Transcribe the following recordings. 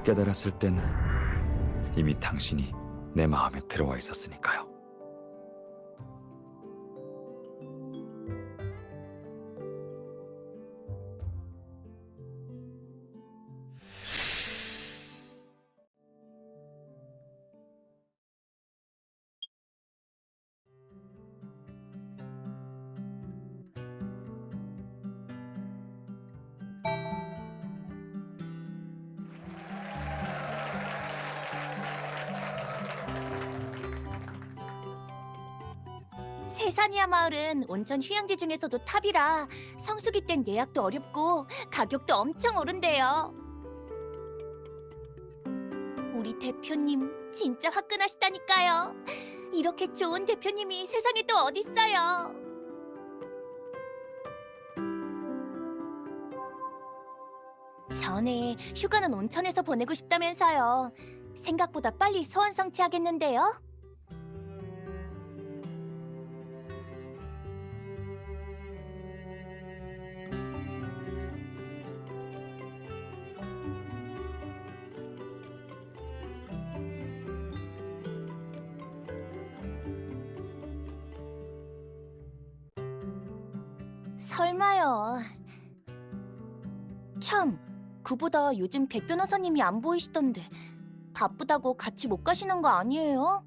깨달았을 땐 이미 당신이 내 마음에 들어와 있었으니까요. 세사니아 마을은 온천 휴양지 중에서도 탑이라 성수기 땐 예약도 어렵고 가격도 엄청 오른대요. 우리 대표님 진짜 화끈하시다니까요. 이렇게 좋은 대표님이 세상에 또 어딨어요. 전에 휴가는 온천에서 보내고 싶다면서요. 생각보다 빨리 소원 성취하겠는데요. 설마요. 참, 그보다 요즘 백 변호사님이 안 보이시던데 바쁘다고 같이 못 가시는 거 아니에요?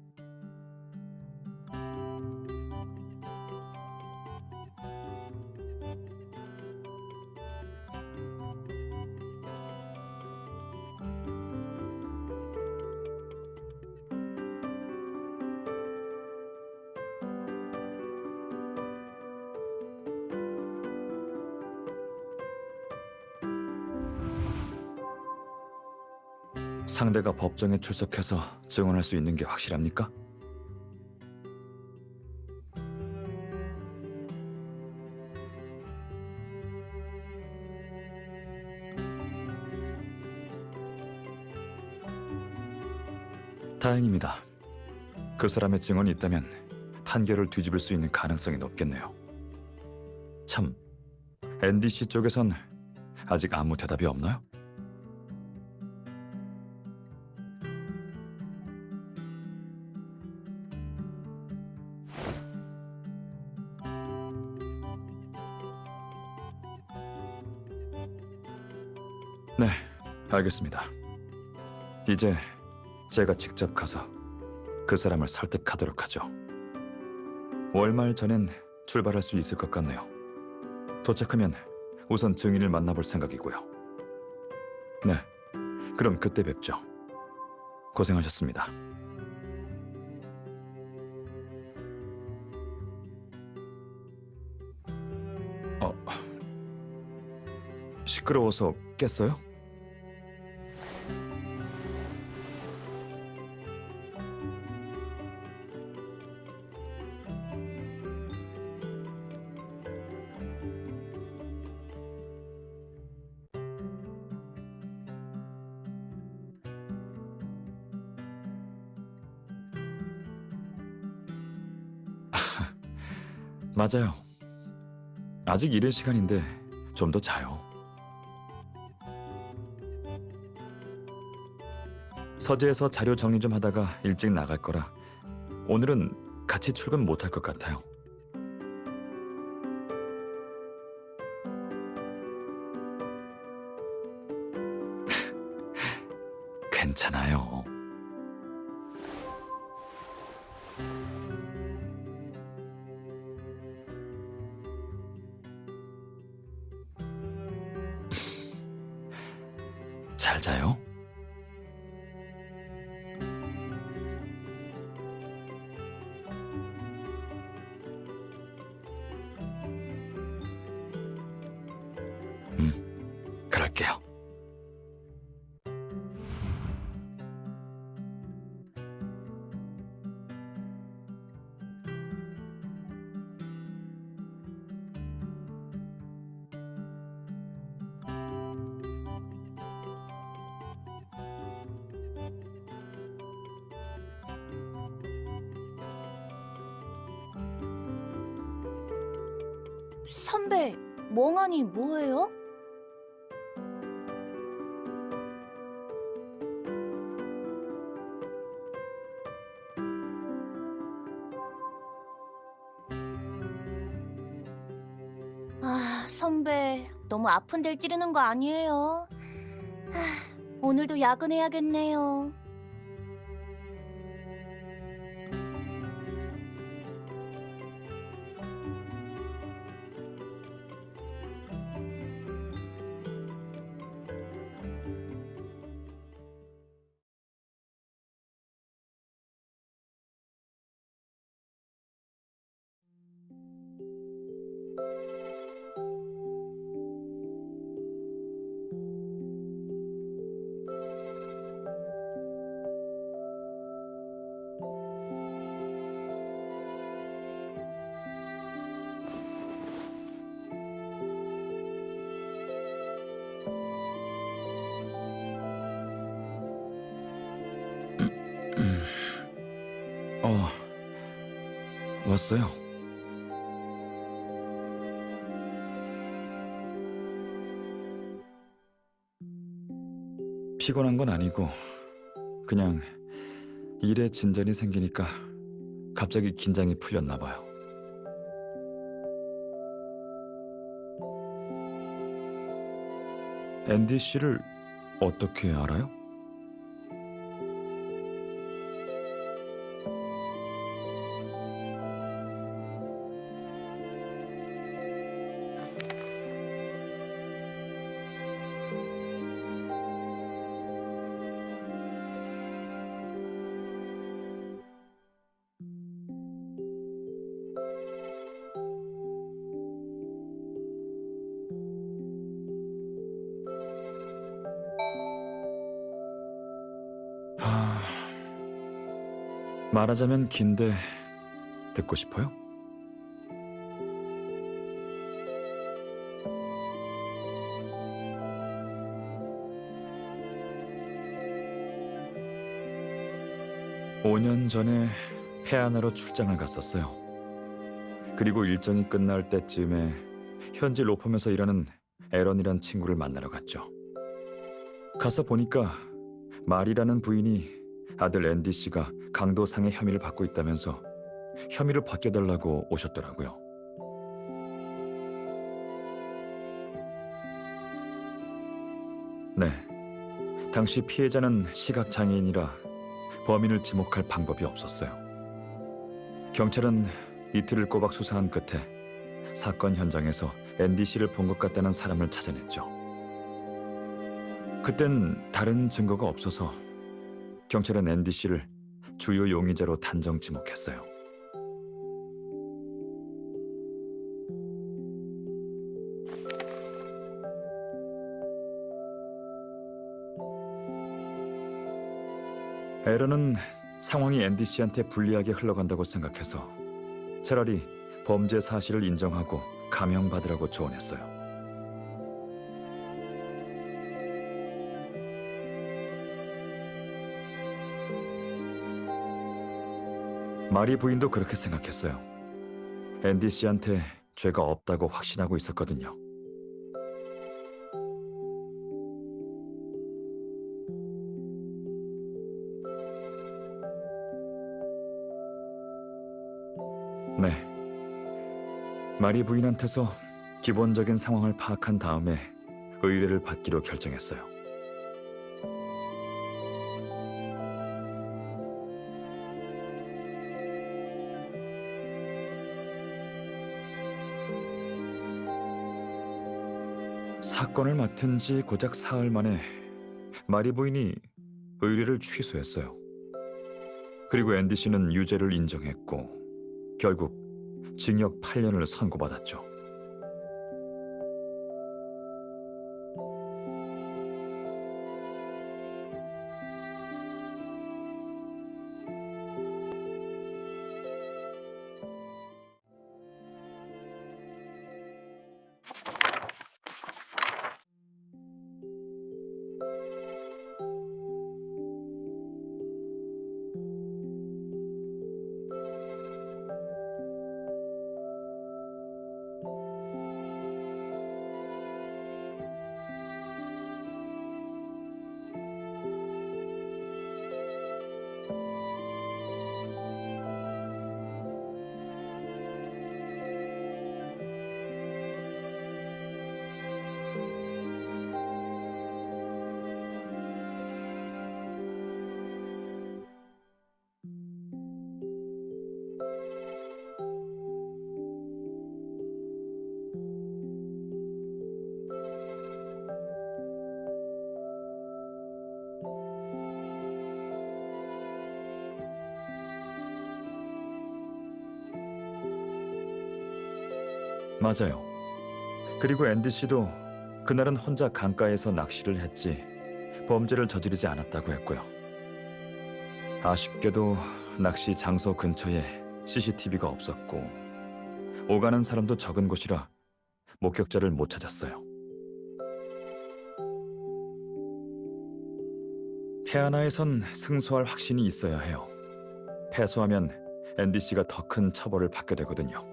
상대가 법정에 출석해서 증언할 수 있는 게 확실합니까? 다행입니다. 그 사람의 증언이 있다면 판결을 뒤집을 수 있는 가능성이 높겠네요. 참, 앤디 씨 쪽에선 아직 아무 대답이 없나요? 네, 알겠습니다. 이제 제가 직접 가서 그 사람을 설득하도록 하죠. 월말 전엔 출발할 수 있을 것 같네요. 도착하면 우선 증인을 만나볼 생각이고요. 네, 그럼 그때 뵙죠. 고생하셨습니다. 시끄러워서 깼어요? 맞아요. 아직 이른 시간인데 좀 더 자요. 서재에서 자료 정리 좀 하다가 일찍 나갈 거라 오늘은 같이 출근 못할 것 같아요. 괜찮아요. 잘 자요? 그럴게요. 선배, 멍하니 뭐해요? 선배, 너무 아픈 데를 찌르는 거 아니에요? 오늘도 야근해야겠네요. 어, 왔어요. 피곤한 건 아니고 그냥 일에 진전이 생기니까 갑자기 긴장이 풀렸나 봐요. 앤디 씨를 어떻게 알아요? 아, 말하자면 긴데 듣고 싶어요? 5년 전에 페아나로 출장을 갔었어요. 그리고 일정이 끝날 때쯤에 현지 로펌에서 일하는 에런이란 친구를 만나러 갔죠. 가서 보니까 말이라는 부인이 아들 앤디 씨가 강도상해 혐의를 받고 있다면서 혐의를 벗겨달라고 오셨더라고요. 네, 당시 피해자는 시각장애인이라 범인을 지목할 방법이 없었어요. 경찰은 이틀을 꼬박 수사한 끝에 사건 현장에서 앤디 씨를 본 것 같다는 사람을 찾아냈죠. 그땐 다른 증거가 없어서 경찰은 앤디 씨를 주요 용의자로 단정 지목했어요. 에런은 상황이 앤디 씨한테 불리하게 흘러간다고 생각해서 차라리 범죄 사실을 인정하고 감형받으라고 조언했어요. 마리 부인도 그렇게 생각했어요. 앤디 씨한테 죄가 없다고 확신하고 있었거든요. 네. 마리 부인한테서 기본적인 상황을 파악한 다음에 의뢰를 받기로 결정했어요. 사건을 맡은 지 고작 사흘 만에 마리 부인이 의뢰를 취소했어요. 그리고 앤디 씨는 유죄를 인정했고 결국 징역 8년을 선고받았죠. 맞아요. 그리고 앤디 씨도 그날은 혼자 강가에서 낚시를 했지 범죄를 저지르지 않았다고 했고요. 아쉽게도 낚시 장소 근처에 CCTV가 없었고 오가는 사람도 적은 곳이라 목격자를 못 찾았어요. 페아나에선 승소할 확신이 있어야 해요. 패소하면 앤디 씨가 더 큰 처벌을 받게 되거든요.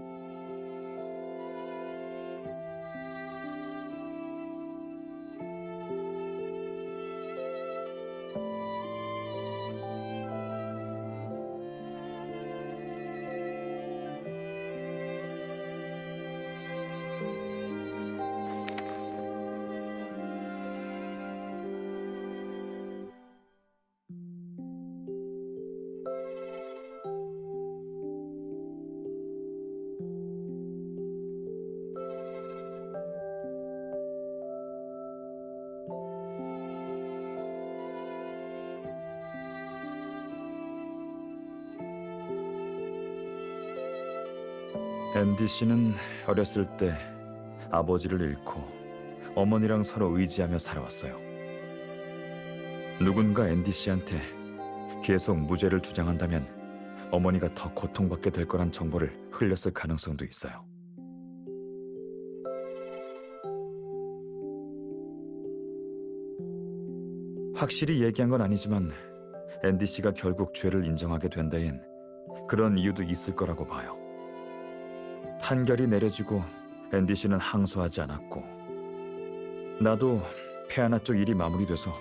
앤디 씨는 어렸을 때 아버지를 잃고 어머니랑 서로 의지하며 살아왔어요. 누군가 앤디 씨한테 계속 무죄를 주장한다면 어머니가 더 고통받게 될 거란 정보를 흘렸을 가능성도 있어요. 확실히 얘기한 건 아니지만 앤디 씨가 결국 죄를 인정하게 된 데엔 그런 이유도 있을 거라고 봐요. 판결이 내려지고 앤디 씨는 항소하지 않았고 나도 페아나 쪽 일이 마무리돼서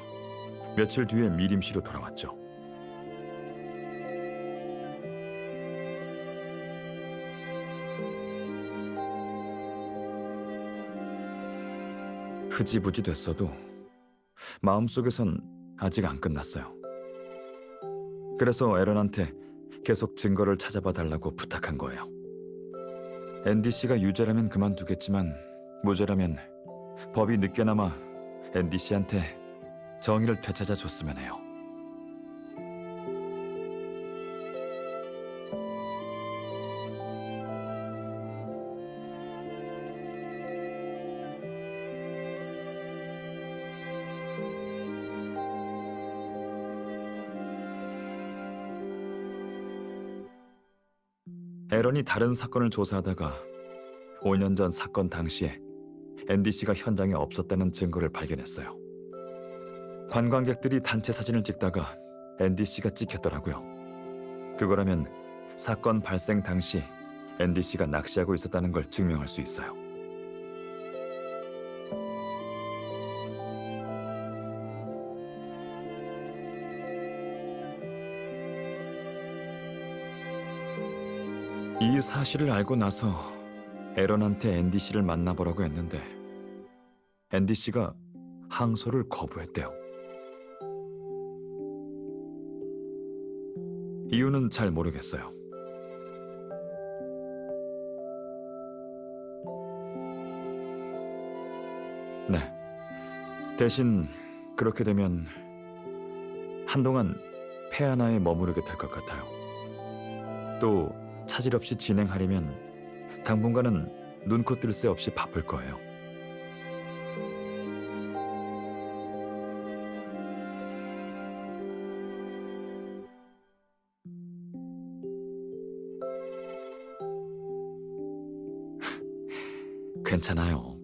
며칠 뒤에 미림시로 돌아왔죠. 흐지부지 됐어도 마음속에선 아직 안 끝났어요. 그래서 에런한테 계속 증거를 찾아봐 달라고 부탁한 거예요. 앤디 씨가 유죄라면 그만두겠지만 무죄라면 법이 늦게나마 앤디 씨한테 정의를 되찾아 줬으면 해요. 에런이 다른 사건을 조사하다가 5년 전 사건 당시에 앤디 씨가 현장에 없었다는 증거를 발견했어요. 관광객들이 단체 사진을 찍다가 앤디 씨가 찍혔더라고요. 그거라면 사건 발생 당시 앤디 씨가 낚시하고 있었다는 걸 증명할 수 있어요. 이 사실을 알고 나서 에런한테 앤디 씨를 만나보라고 했는데 앤디 씨가 항소를 거부했대요. 이유는 잘 모르겠어요. 네. 대신 그렇게 되면 한동안 페아나에 머무르게 될 것 같아요. 또 차질 없이 진행하려면 당분간은 눈코 뜰 새 없이 바쁠 거예요. 괜찮아요.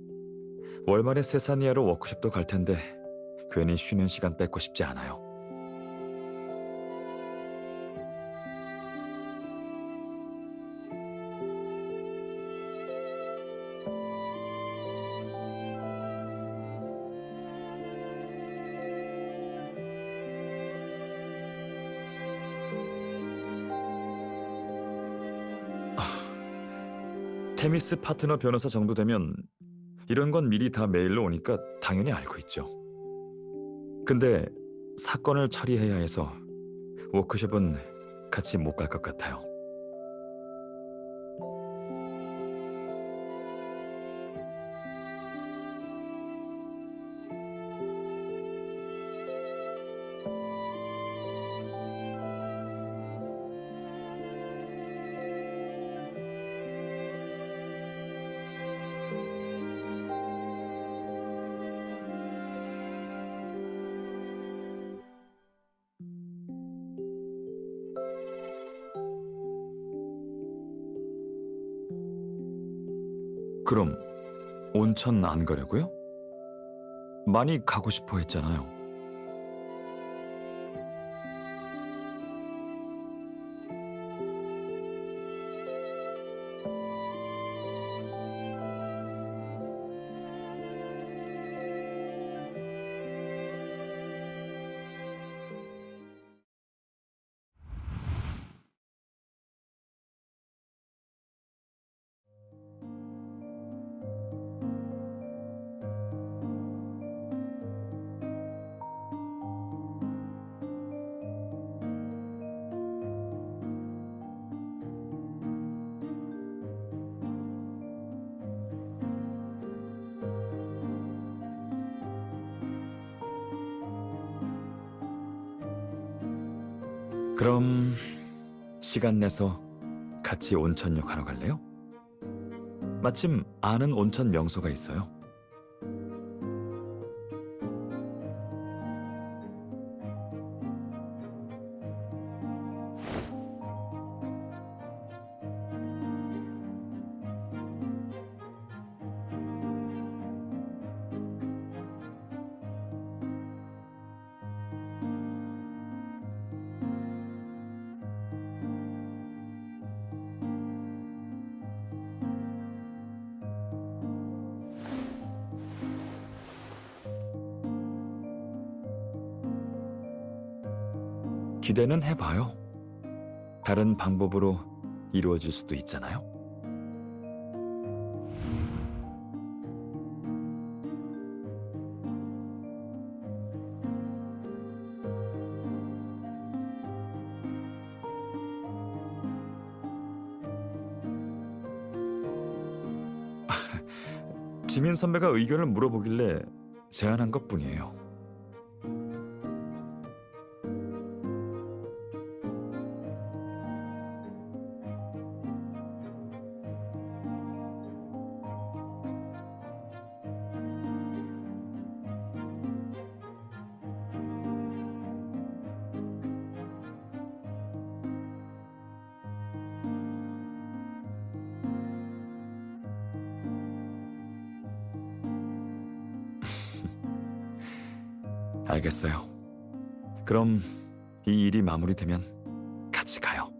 월말에 세사니아로 워크숍도 갈 텐데 괜히 쉬는 시간 뺏고 싶지 않아요. 테미스 파트너 변호사 정도 되면 이런 건 미리 다 메일로 오니까 당연히 알고 있죠. 근데 사건을 처리해야 해서 워크숍은 같이 못 갈 것 같아요. 그럼 온천 안 가려고요? 많이 가고 싶어 했잖아요. 그럼 시간 내서 같이 온천욕 하러 갈래요? 마침 아는 온천 명소가 있어요. 기대는 해봐요. 다른 방법으로 이루어질 수도 있잖아요. 지민 선배가 의견을 물어보길래 제안한 것뿐이에요. 알겠어요. 그럼 이 일이 마무리되면 같이 가요.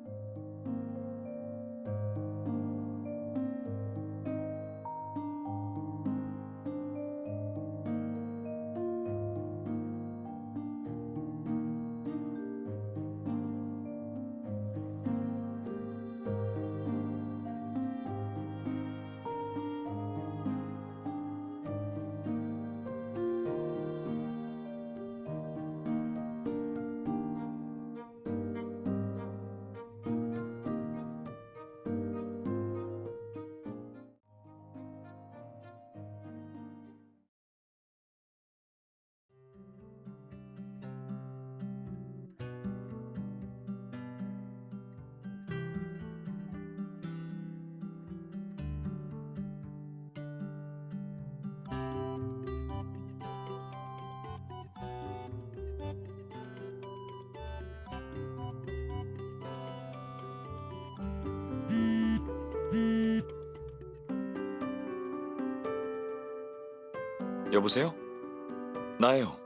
여보세요? 나예요.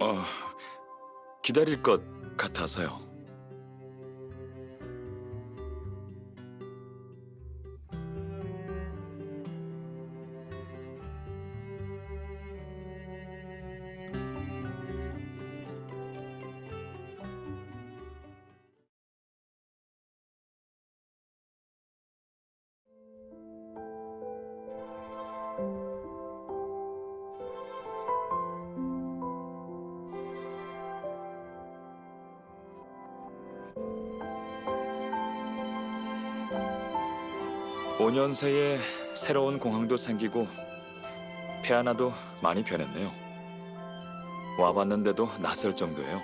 어, 기다릴 것 같아서요. 오 년 새에 새로운 공항도 생기고 페아나도 많이 변했네요. 와봤는데도 낯설 정도예요.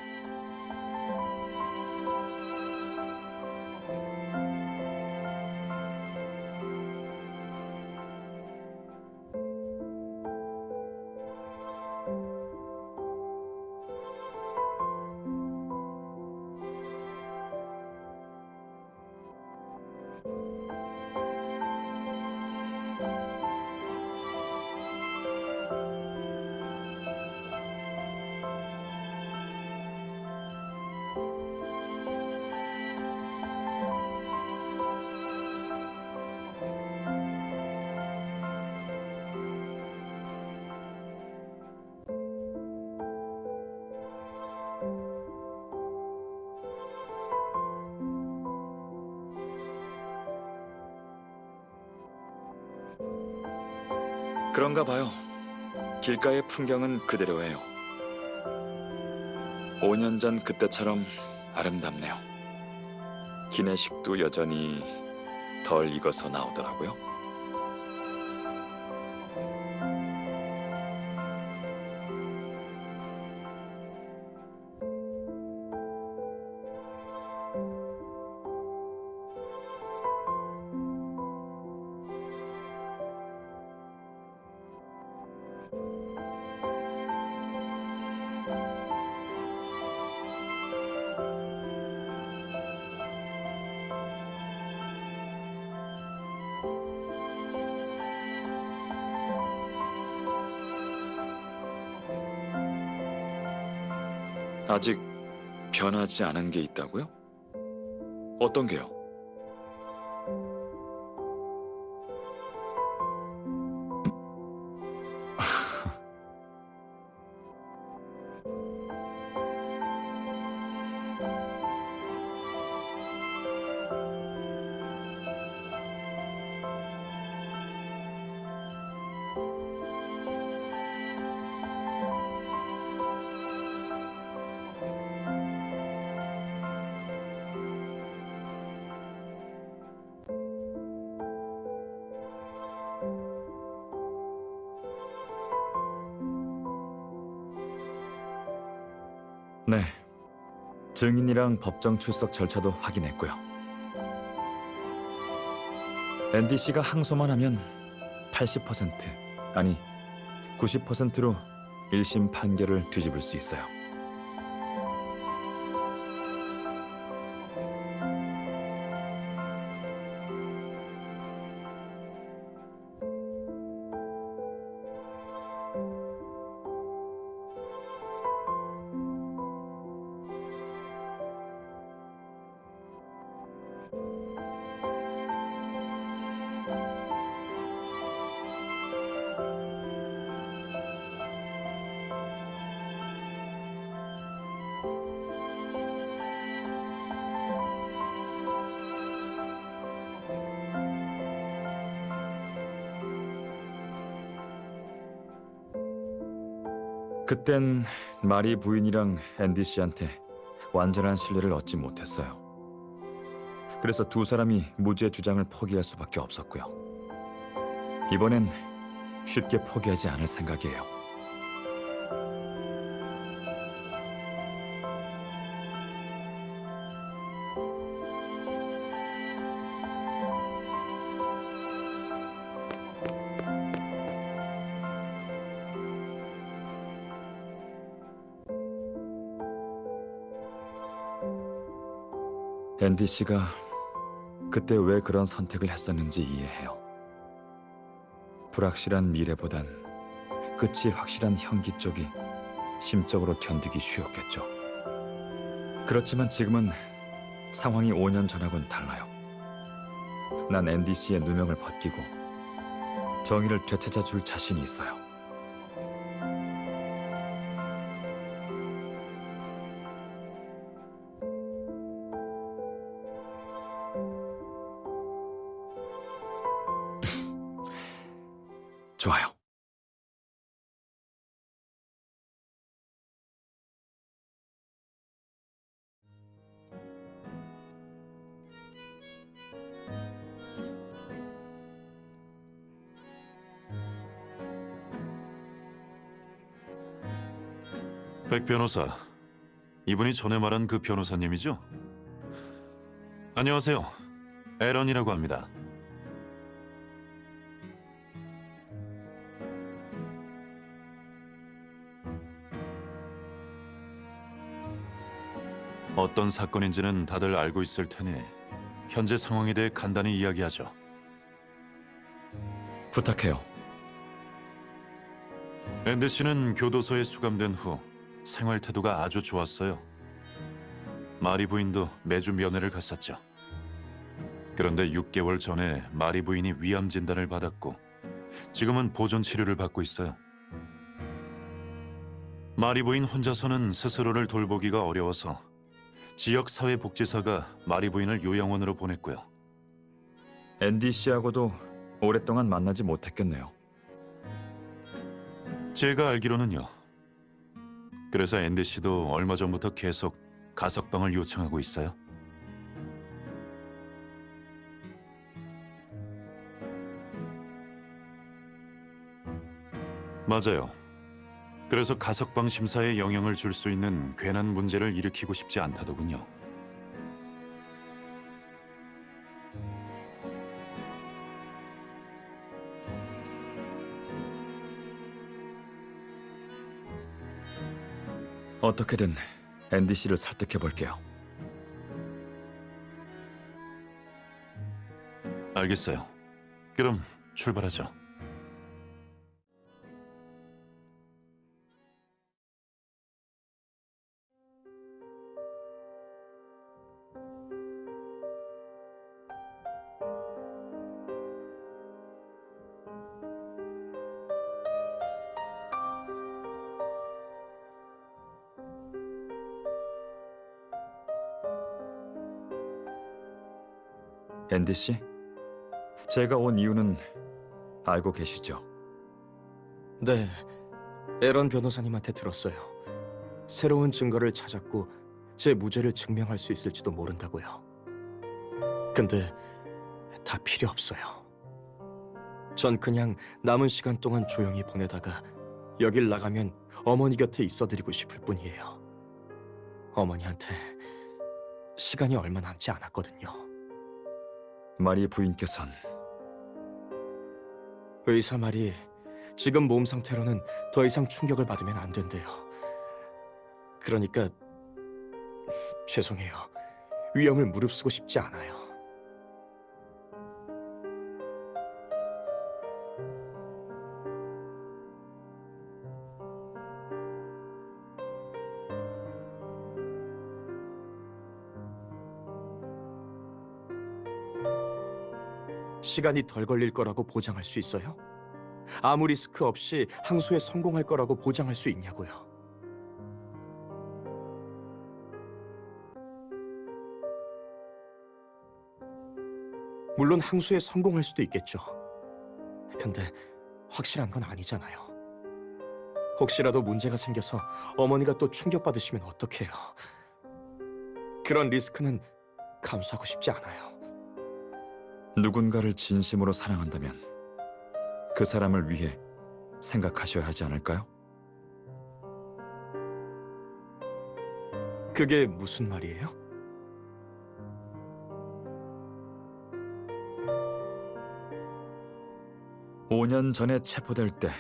그런가 봐요. 길가의 풍경은 그대로예요. 5년 전 그때처럼 아름답네요. 기내식도 여전히 덜 익어서 나오더라고요. 아직 변하지 않은 게 있다고요? 어떤 게요? 네, 증인이랑 법정 출석 절차도 확인했고요. 앤디 씨가 항소만 하면 80%, 아니 90%로 1심 판결을 뒤집을 수 있어요. 그땐 마리 부인이랑 앤디 씨한테 완전한 신뢰를 얻지 못했어요. 그래서 두 사람이 무죄 주장을 포기할 수밖에 없었고요. 이번엔 쉽게 포기하지 않을 생각이에요. 앤디 씨가 그때 왜 그런 선택을 했었는지 이해해요. 불확실한 미래보단 끝이 확실한 형기 쪽이 심적으로 견디기 쉬웠겠죠. 그렇지만 지금은 상황이 5년 전하고는 달라요. 난 앤디 씨의 누명을 벗기고 정의를 되찾아 줄 자신이 있어요. 좋아요. 백 변호사, 이분이 전에 말한 그 변호사님이죠? 안녕하세요. 에런이라고 합니다. 어떤 사건인지는 다들 알고 있을 테니 현재 상황에 대해 간단히 이야기하죠. 부탁해요. 앤디 씨는 교도소에 수감된 후 생활 태도가 아주 좋았어요. 마리 부인도 매주 면회를 갔었죠. 그런데 6개월 전에 마리 부인이 위암 진단을 받았고 지금은 보존 치료를 받고 있어요. 마리 부인 혼자서는 스스로를 돌보기가 어려워서 지역사회복지사가 마리 부인을 요양원으로 보냈고요. 앤디 씨하고도 오랫동안 만나지 못했겠네요. 제가 알기로는요. 그래서 앤디 씨도 얼마 전부터 계속 가석방을 요청하고 있어요. 맞아요. 그래서 가석방 심사에 영향을 줄 수 있는 괜한 문제를 일으키고 싶지 않다더군요. 어떻게든 앤디 씨를 설득해 볼게요. 알겠어요. 그럼 출발하죠. 앤디 씨, 제가 온 이유는 알고 계시죠? 네, 에런 변호사님한테 들었어요. 새로운 증거를 찾았고 제 무죄를 증명할 수 있을지도 모른다고요. 근데 다 필요 없어요. 전 그냥 남은 시간 동안 조용히 보내다가 여길 나가면 어머니 곁에 있어드리고 싶을 뿐이에요. 어머니한테 시간이 얼마 남지 않았거든요. 마리 부인께선 의사 말이 지금 몸 상태로는 더 이상 충격을 받으면 안 된대요. 그러니까 죄송해요. 위험을 무릅쓰고 싶지 않아요. 시간이 덜 걸릴 거라고 보장할 수 있어요? 아무 리스크 없이 항소에 성공할 거라고 보장할 수 있냐고요. 물론 항소에 성공할 수도 있겠죠. 근데 확실한 건 아니잖아요. 혹시라도 문제가 생겨서 어머니가 또 충격받으시면 어떡해요. 그런 리스크는 감수하고 싶지 않아요. 누군가를 진심으로 사랑한다면 그 사람을 위해 생각하셔야 하지 않을까요? 그게 무슨 말이에요? (5년) 전에 체포될 때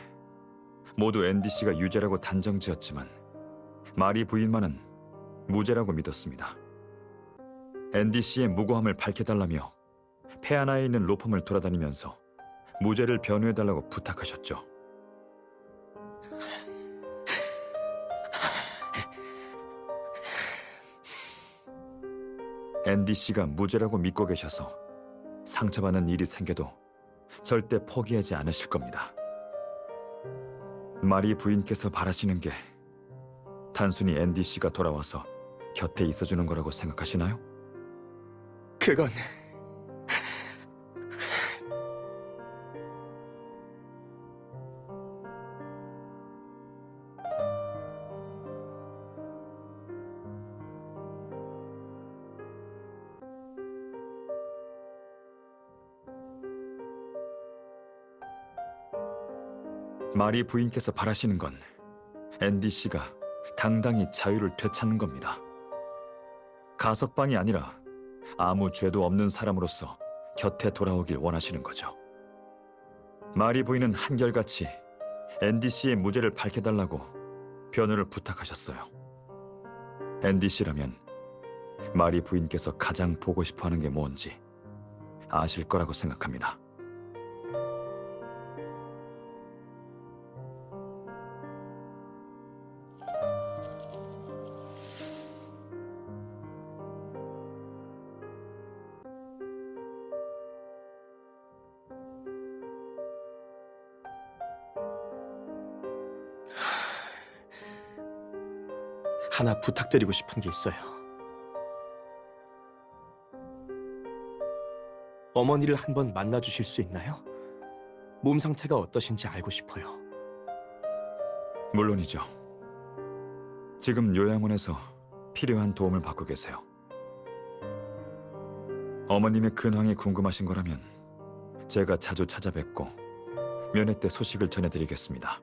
모두 앤디 씨가 유죄라고 단정지었지만 마리 부인만은 무죄라고 믿었습니다. 앤디 씨의 무고함을 밝혀달라며 페아나에 있는 로펌을 돌아다니면서 무죄를 변호해달라고 부탁하셨죠. 앤디 씨가 무죄라고 믿고 계셔서 상처받는 일이 생겨도 절대 포기하지 않으실 겁니다. 마리 부인께서 바라시는 게 단순히 앤디 씨가 돌아와서 곁에 있어주는 거라고 생각하시나요? 그건 마리 부인께서 바라시는 건 앤디 씨가 당당히 자유를 되찾는 겁니다. 가석방이 아니라 아무 죄도 없는 사람으로서 곁에 돌아오길 원하시는 거죠. 마리 부인은 한결같이 앤디 씨의 무죄를 밝혀달라고 변호를 부탁하셨어요. 앤디 씨라면 마리 부인께서 가장 보고 싶어하는 게 뭔지 아실 거라고 생각합니다. 하나 부탁드리고 싶은 게 있어요. 어머니를 한번 만나주실 수 있나요? 몸 상태가 어떠신지 알고 싶어요. 물론이죠. 지금 요양원에서 필요한 도움을 받고 계세요. 어머님의 근황이 궁금하신 거라면 제가 자주 찾아뵙고 면회 때 소식을 전해드리겠습니다.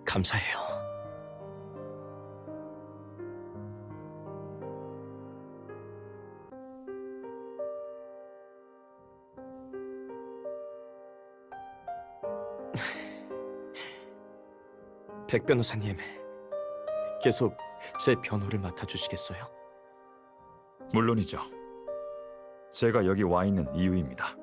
감사해요. 백 변호사님, 계속 제 변호를 맡아주시겠어요? 물론이죠. 제가 여기 와 있는 이유입니다.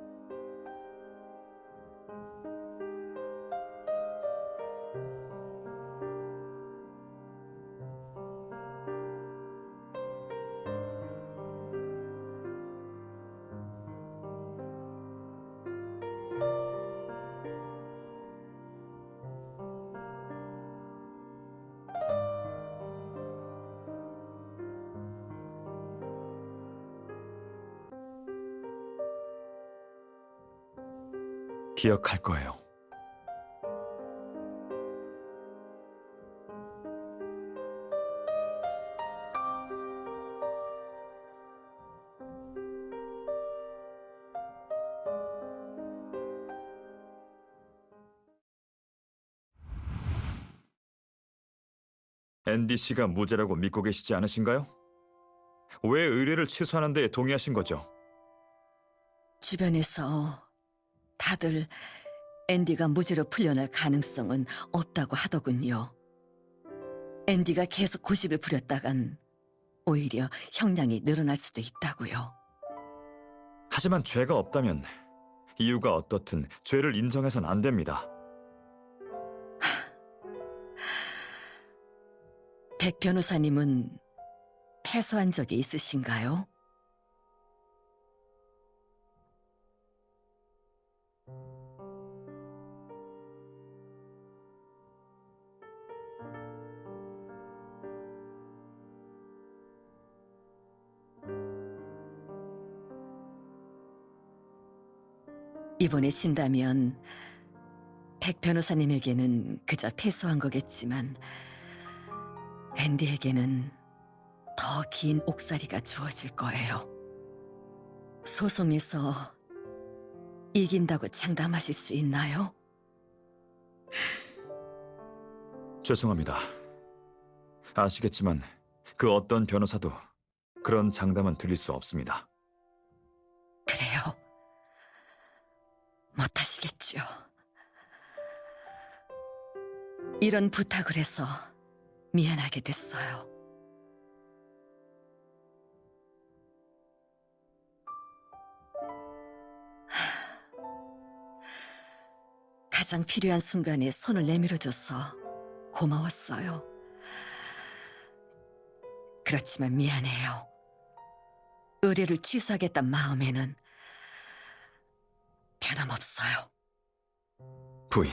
기억할 거예요. 앤디 씨가 무죄라고 믿고 계시지 않으신가요? 왜 의뢰를 취소하는 데 동의하신 거죠? 주변에서 다들 앤디가 무죄로 풀려날 가능성은 없다고 하더군요. 앤디가 계속 고집을 부렸다간 오히려 형량이 늘어날 수도 있다고요. 하지만 죄가 없다면 이유가 어떻든 죄를 인정해선 안 됩니다. 백 변호사님은 패소한 적이 있으신가요? 이번에 진다면 백 변호사님에게는 그저 패소한 거겠지만 앤디에게는 더 긴 옥살이가 주어질 거예요. 소송에서 이긴다고 장담하실 수 있나요? 죄송합니다. 아시겠지만 그 어떤 변호사도 그런 장담은 드릴 수 없습니다. 그래요. 못하시겠죠. 이런 부탁을 해서 미안하게 됐어요. 가장 필요한 순간에 손을 내밀어줘서 고마웠어요. 그렇지만 미안해요. 의뢰를 취소하겠단 마음에는 변함없어요. 부인.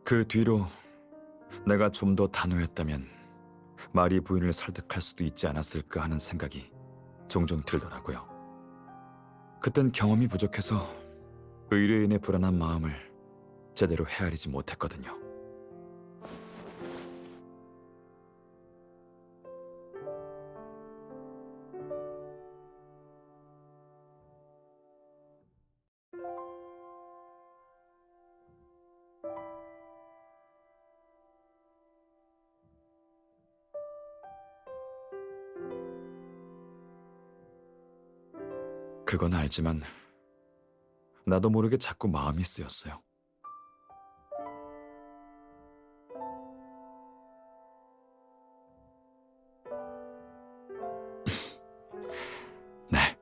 그 뒤로 내가 좀 더 단호했다면 마리 부인을 설득할 수도 있지 않았을까 하는 생각이 종종 들더라고요. 그땐 경험이 부족해서 의뢰인의 불안한 마음을 제대로 헤아리지 못했거든요. 그건 알지만 나도 모르게 자꾸 마음이 쓰였어요. 네.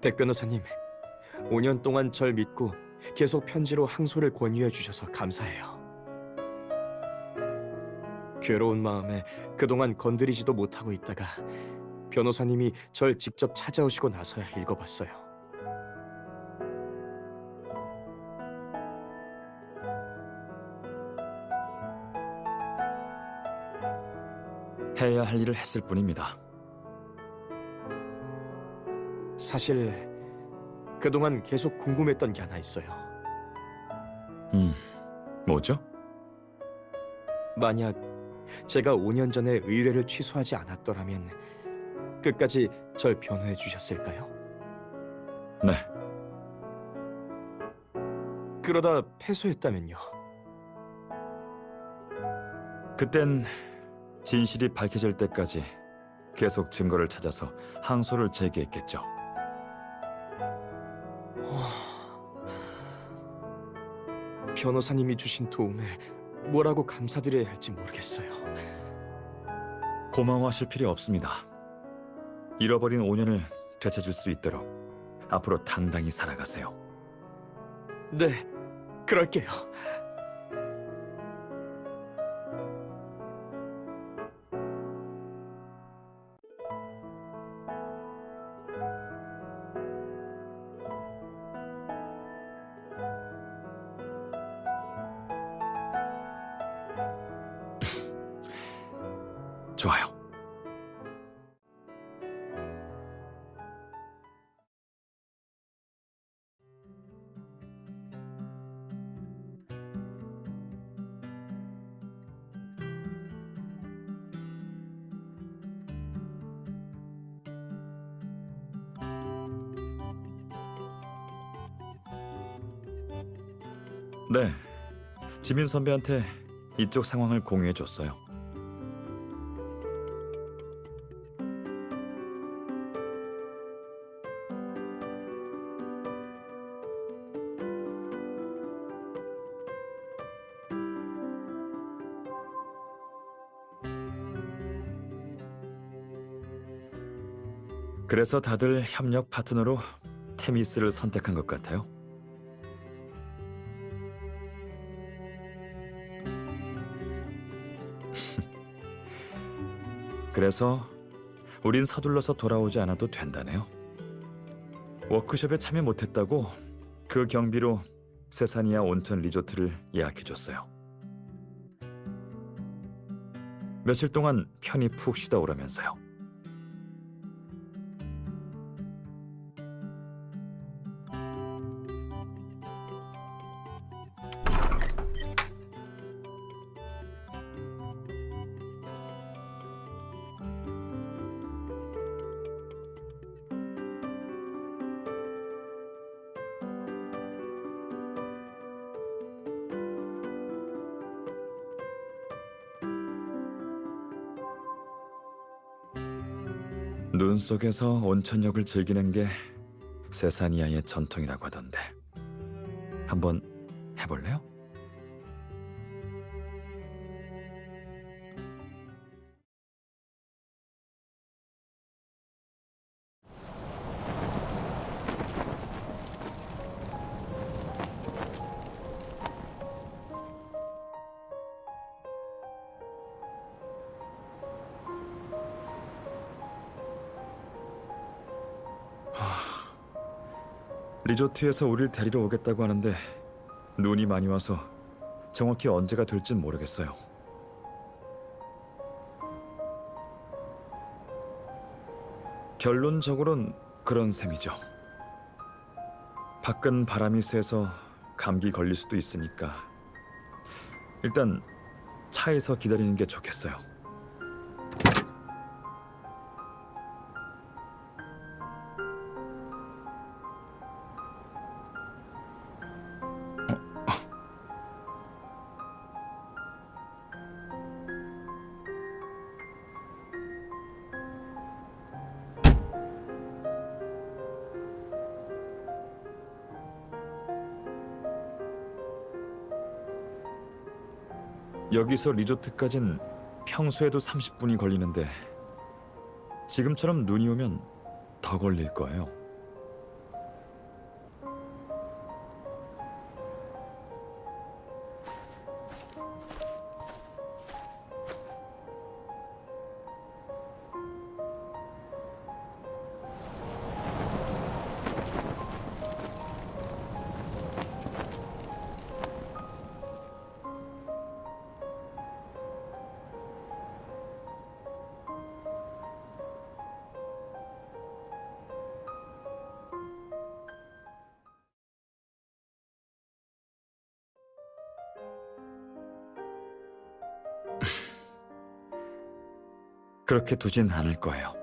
백 변호사님, 5년 동안 절 믿고 계속 편지로 항소를 권유해 주셔서 감사해요. 괴로운 마음에 그동안 건드리지도 못하고 있다가 변호사님이 절 직접 찾아오시고 나서야 읽어봤어요. 해야 할 일을 했을 뿐입니다. 사실 그동안 계속 궁금했던 게 하나 있어요. 뭐죠? 만약 제가 5년 전에 의뢰를 취소하지 않았더라면 끝까지 절 변호해 주셨을까요? 네, 그러다 패소했다면요? 그땐 진실이 밝혀질 때까지 계속 증거를 찾아서 항소를 제기했겠죠. 변호사님이 주신 도움에 뭐라고 감사드려야 할지 모르겠어요. 고마워하실 필요 없습니다. 잃어버린 5년을 되찾을 수 있도록 앞으로 당당히 살아가세요. 네, 그럴게요. 좋아요. 네, 지민 선배한테 이쪽 상황을 공유해 줬어요. 그래서 다들 협력 파트너로 테미스를 선택한 것 같아요. 그래서 우린 서둘러서 돌아오지 않아도 된다네요. 워크숍에 참여 못했다고 그 경비로 세사니아 온천 리조트를 예약해줬어요. 며칠 동안 편히 푹 쉬다 오라면서요. 눈 속에서 온천욕을 즐기는 게 세사니아의 전통이라고 하던데 한번 해볼래요? 리조트에서 우릴 데리러 오겠다고 하는데 눈이 많이 와서 정확히 언제가 될진 모르겠어요. 결론적으로는 그런 셈이죠. 밖은 바람이 세서 감기 걸릴 수도 있으니까 일단 차에서 기다리는 게 좋겠어요. 여기서 리조트까진 평소에도 30분이 걸리는데 지금처럼 눈이 오면 더 걸릴 거예요. 그렇게 두진 않을 거예요.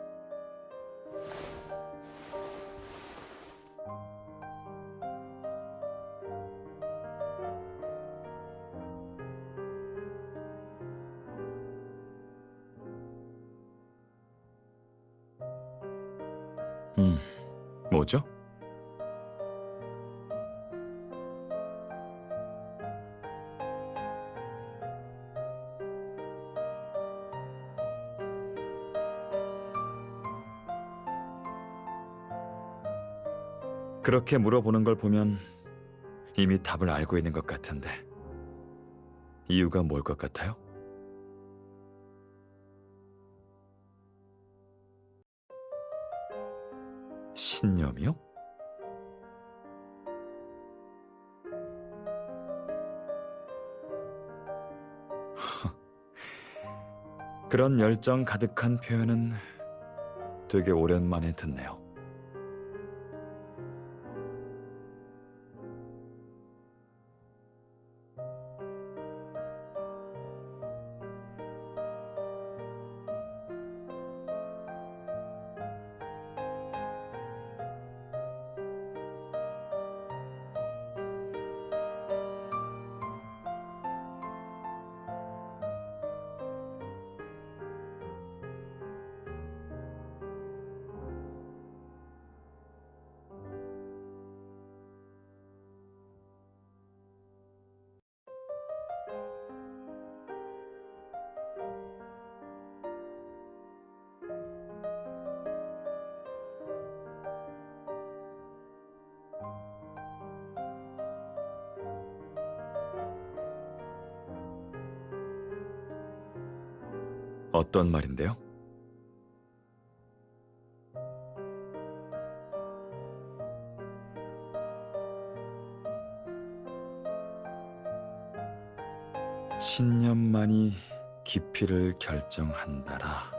뭐죠? 그렇게 물어보는 걸 보면 이미 답을 알고 있는 것 같은데 이유가 뭘 것 같아요? 신념이요? 그런 열정 가득한 표현은 되게 오랜만에 듣네요. 어떤 말인데요? 신념만이 깊이를 결정한다라.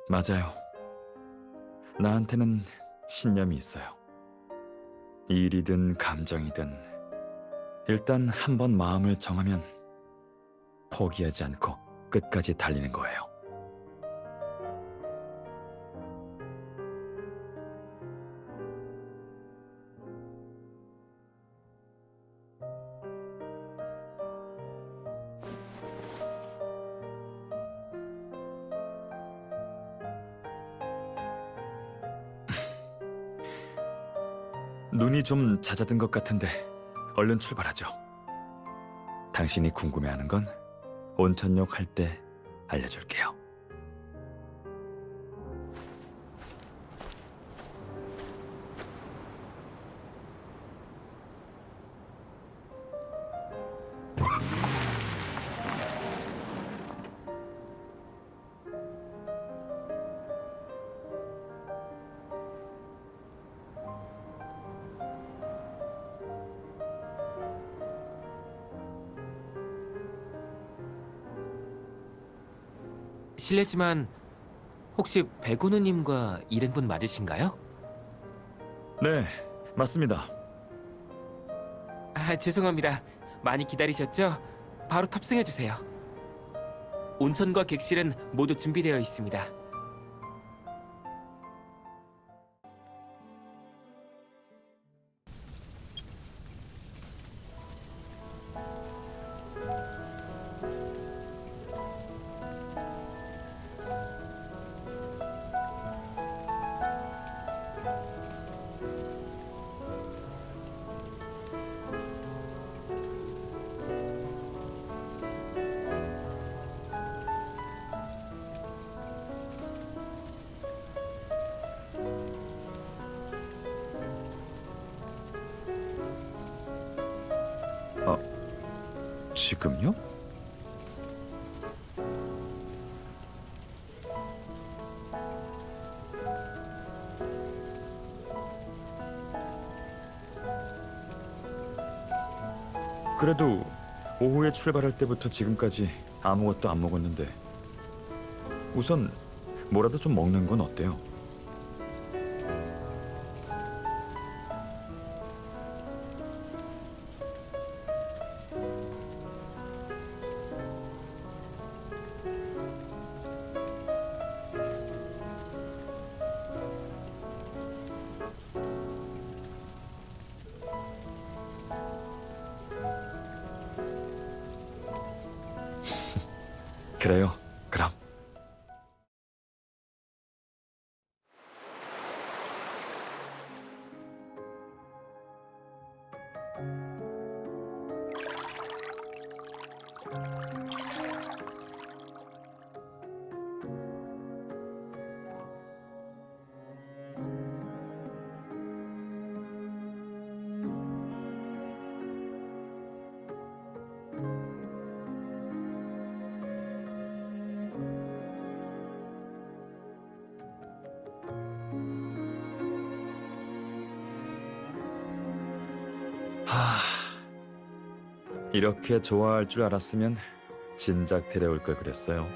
맞아요. 나한테는 신념이 있어요. 일이든 감정이든 일단 한번 마음을 정하면 포기하지 않고 끝까지 달리는 거예요. 눈이 좀 잦아든 것 같은데 얼른 출발하죠. 당신이 궁금해하는 건 온천욕 할 때 알려줄게요. 실례지만 혹시 백운우님과 일행분 맞으신가요? 네, 맞습니다. 아, 죄송합니다. 많이 기다리셨죠? 바로 탑승해 주세요. 온천과 객실은 모두 준비되어 있습니다. 지금요? 그래도 오후에 출발할 때부터 지금까지 아무것도 안 먹었는데 우선 뭐라도 좀 먹는 건 어때요? 그래요. 그럼. 하, 이렇게 좋아할 줄 알았으면 진작 데려올 걸 그랬어요.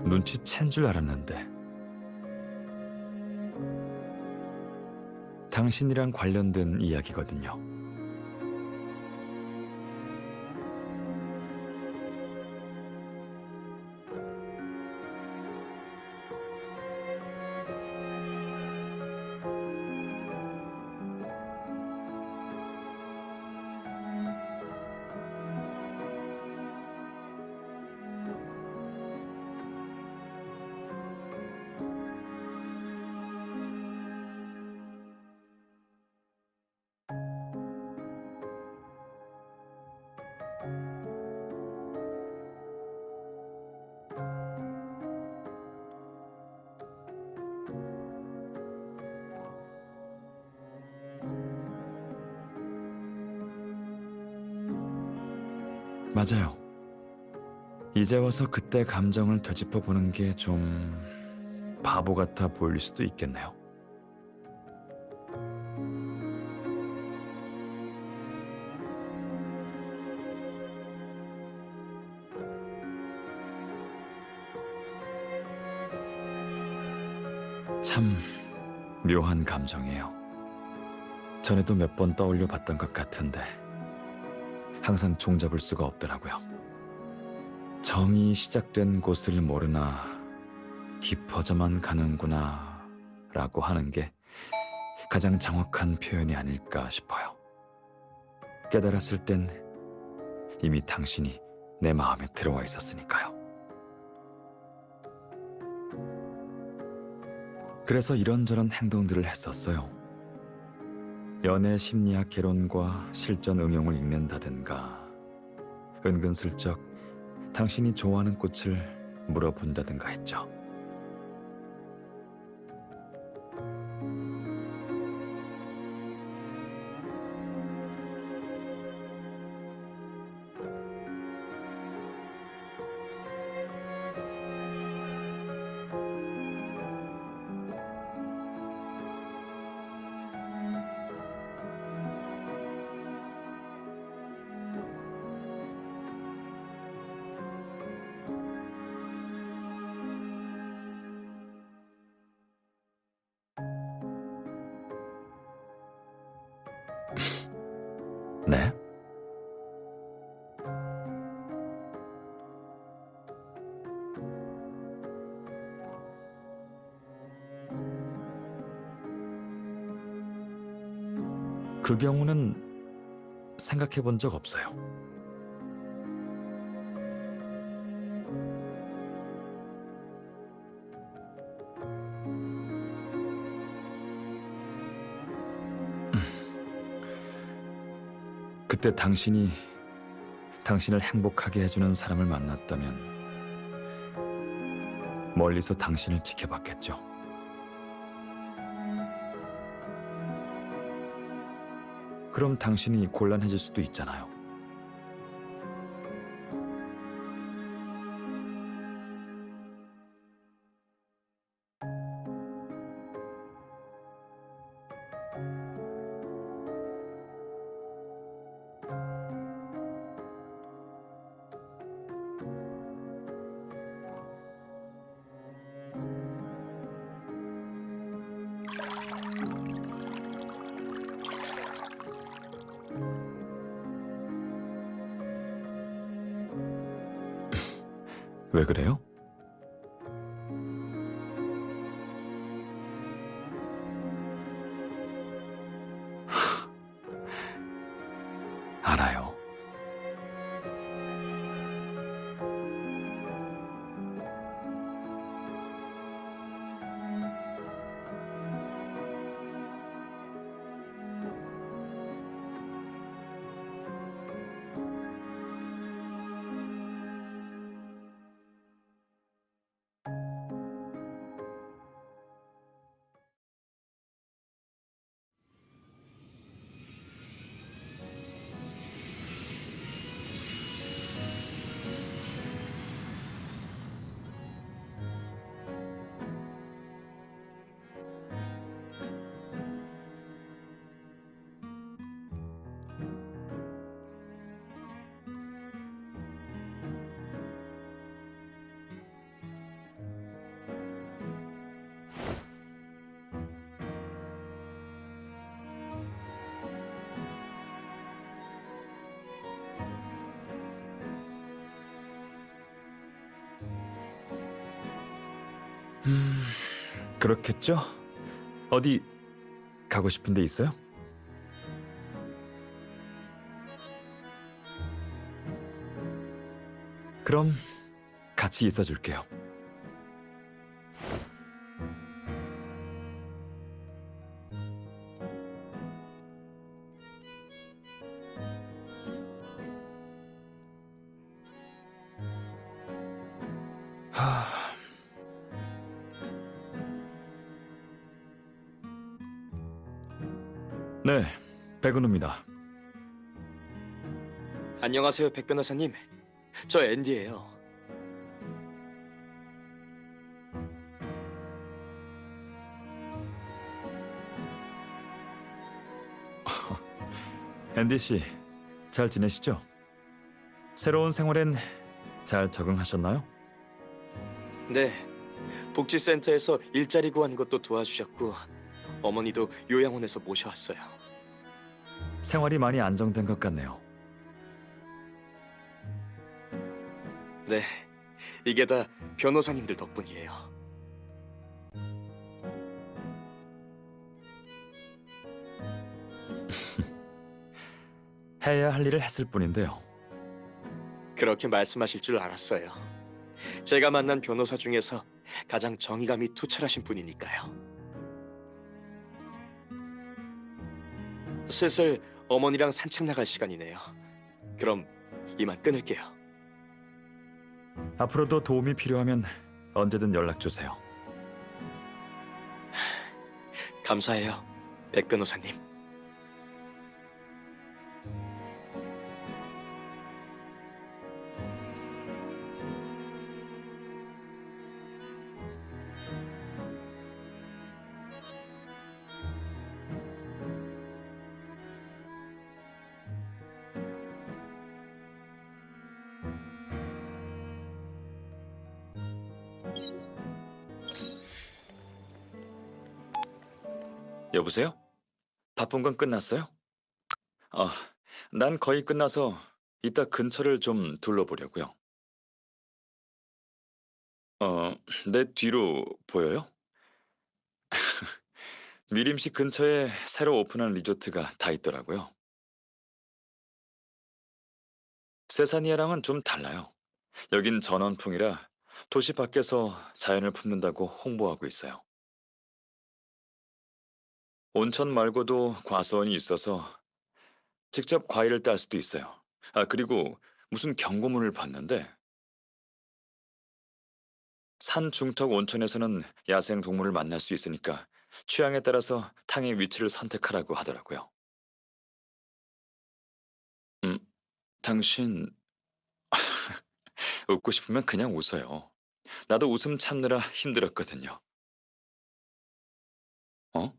눈치챈 줄 알았는데. 당신이랑 관련된 이야기거든요. 맞아요. 이제 와서 그때 감정을 되짚어 보는 게 좀 바보 같아 보일 수도 있겠네요. 참 묘한 감정이에요. 전에도 몇 번 떠올려 봤던 것 같은데 항상 종잡을 수가 없더라고요. 정이 시작된 곳을 모르나 깊어져만 가는구나 라고 하는 게 가장 정확한 표현이 아닐까 싶어요. 깨달았을 땐 이미 당신이 내 마음에 들어와 있었으니까요. 그래서 이런저런 행동들을 했었어요. 연애 심리학 개론과 실전 응용을 읽는다든가, 은근슬쩍 당신이 좋아하는 꽃을 물어본다든가 했죠. 네? 그 경우는 생각해 본 적 없어요. 그때 당신이 당신을 행복하게 해주는 사람을 만났다면 멀리서 당신을 지켜봤겠죠. 그럼 당신이 곤란해질 수도 있잖아요. 왜 그래요? 알아요. 그렇겠죠? 어디 가고 싶은 데 있어요? 그럼 같이 있어 줄게요. 네, 백은우입니다. 안녕하세요, 백 변호사님. 저 앤디예요. 앤디 씨, 잘 지내시죠? 새로운 생활엔 잘 적응하셨나요? 네, 복지센터에서 일자리 구한 것도 도와주셨고 어머니도 요양원에서 모셔왔어요. 생활이 많이 안정된 것 같네요. 네, 이게 다 변호사님들 덕분이에요. 해야 할 일을 했을 뿐인데요. 그렇게 말씀하실 줄 알았어요. 제가 만난 변호사 중에서 가장 정의감이 투철하신 분이니까요. 슬슬 어머니랑 산책 나갈 시간이네요. 그럼 이만 끊을게요. 앞으로도 도움이 필요하면 언제든 연락 주세요. 감사해요, 백 변호사님. 여보세요? 바쁜 건 끝났어요? 난 거의 끝나서 이따 근처를 좀 둘러보려고요. 내 뒤로 보여요? 미림시 근처에 새로 오픈한 리조트가 다 있더라고요. 세사니아랑은 좀 달라요. 여긴 전원풍이라 도시 밖에서 자연을 품는다고 홍보하고 있어요. 온천 말고도 과수원이 있어서 직접 과일을 딸 수도 있어요. 아, 그리고 무슨 경고문을 봤는데 산 중턱 온천에서는 야생 동물을 만날 수 있으니까 취향에 따라서 탕의 위치를 선택하라고 하더라고요. 음, 당신 웃고 싶으면 그냥 웃어요. 나도 웃음 참느라 힘들었거든요. 어?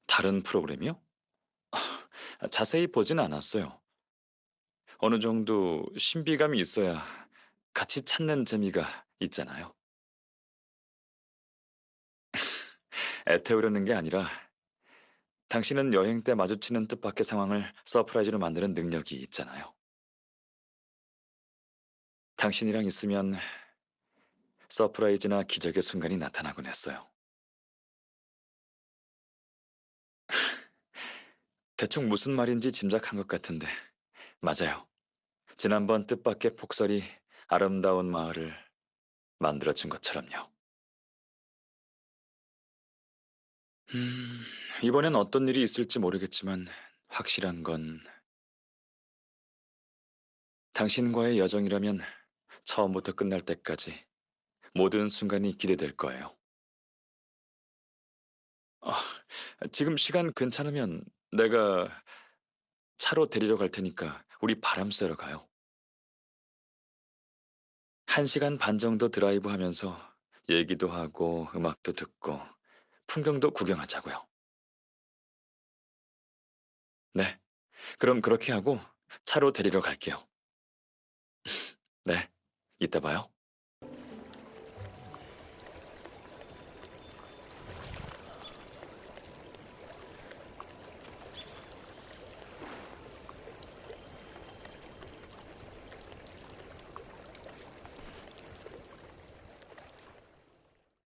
다른 프로그램이요? 자세히 보진 않았어요. 어느 정도 신비감이 있어야 같이 찾는 재미가 있잖아요. 애태우려는 게 아니라 당신은 여행 때 마주치는 뜻밖의 상황을 서프라이즈로 만드는 능력이 있잖아요. 당신이랑 있으면 서프라이즈나 기적의 순간이 나타나곤 했어요. 대충 무슨 말인지 짐작한 것 같은데 맞아요. 지난번 뜻밖의 폭설이 아름다운 마을을 만들어준 것처럼요. 음, 이번엔 어떤 일이 있을지 모르겠지만 확실한 건 당신과의 여정이라면 처음부터 끝날 때까지 모든 순간이 기대될 거예요. 아, 지금 시간 괜찮으면 내가 차로 데리러 갈 테니까 우리 바람 쐬러 가요. 1시간 반 정도 드라이브 하면서 얘기도 하고 음악도 듣고 풍경도 구경하자고요. 네, 그럼 그렇게 하고 차로 데리러 갈게요. 네, 이따 봐요.